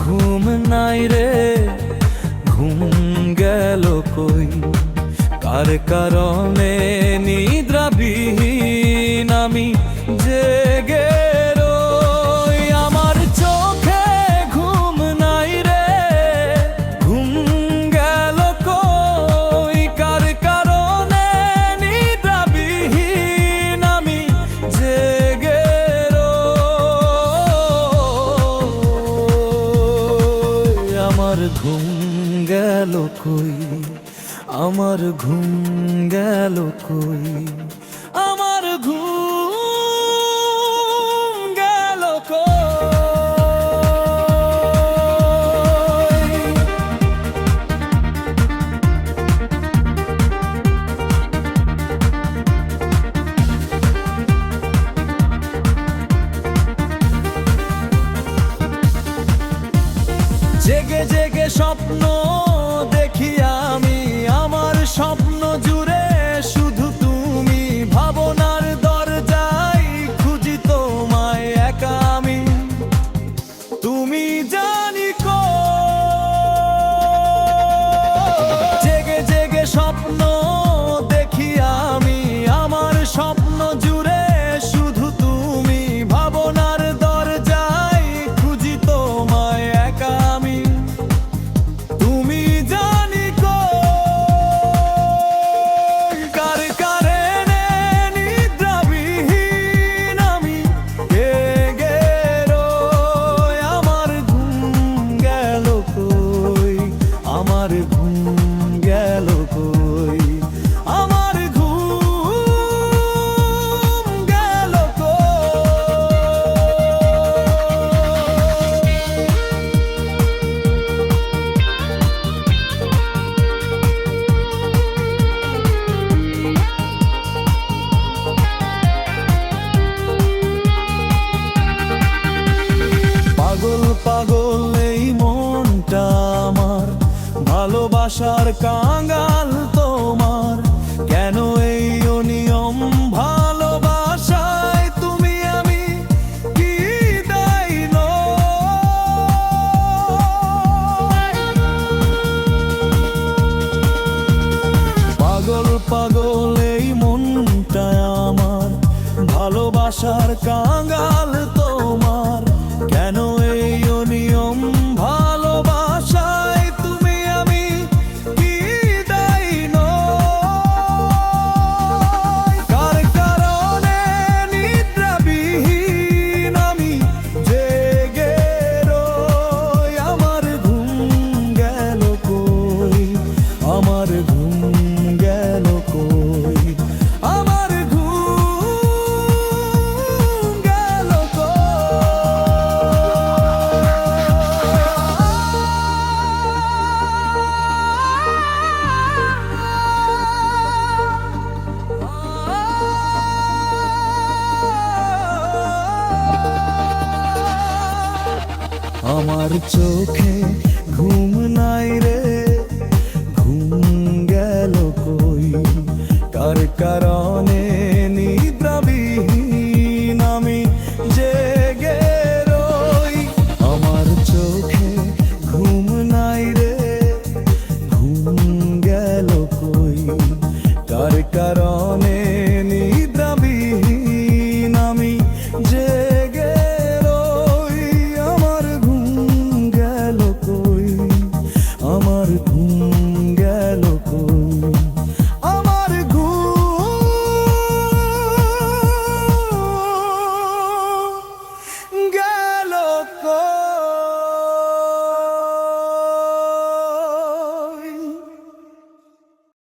ঘুম নাই রে, ঘুম গেল কই, কার কারণে নিদ্রাবিহীন আমি জেগে রই। আমার চোখে ঘুম নাই রে, ঘুম গেল কই, কার কারণে নিদ্রাবিহীন আমি জেগে রই। আমার ঘুম গেল কই, আমার ঘুম গেল কই, আমার ঘুম গেল কই। জেগে জেগে স্বপ্ন দেখি আমি, আমার স্বপ্ন জুড়ে শুধু তুমি, ভাবনার দরজায় খুঁজি তোমায় একা আমি, তুমি জানি কই। জেগে জেগে স্বপ্ন দেখি আমি, আমার স্বপ্ন জুড়ে শুধু তুমি, ভাবনার দরজায় খুঁজি তোমায় একা আমি, তুমি জানি কই। কার কারণে নিদ্রাবিহীন আমি জেগে রই। আমার ঘুম গেল কই, আমার ঘুম গেল কই, আমার ঘুম গেল পাগল পাগল এই মনটা আমার, ভালোবাসার কাঙ্গাল তোমার, কেন এই অনিয়ম ভালোবাসায় তুমি আমি কি দায়ী নই। পাগল পাগল এই মনটা আমার, ভালোবাসার কাঙ্গাল তোমার, কেন এই অনিয়ম ভালোবাসায় তুমি আমি কি দায়ী নই। কার কারণে নিদ্রাবিহীন আমি জেগে রই। আমার ঘুম গেল কই, আমার ঘুম গেল কই, আমার ঘুম গেল কই। আমার চোখে ঘুম নাই রে, ঘুম গেল কই, কার কারণে